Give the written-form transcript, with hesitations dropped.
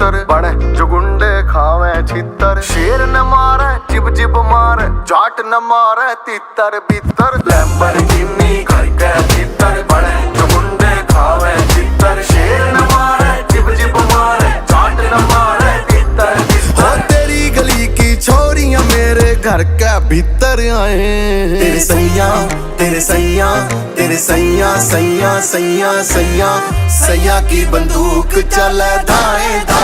तितर बने जो गुंडे खावे छितर। शेर न मारे जिब जिब मारे जाट न मारे तितर बितर। लैम्बोर्गिनी घर के भीतर बने जो गुंडे खावे छितर। शेर न मारे जिब जिब मारे जाट न मारे तितर बितर। तेरी गली की छोरियां मेरे घर के भीतर आए। तेरे सैया तेरे सैया तेरे सैया सैया सैया सैया सैया की बंदूक चले धाए धाए।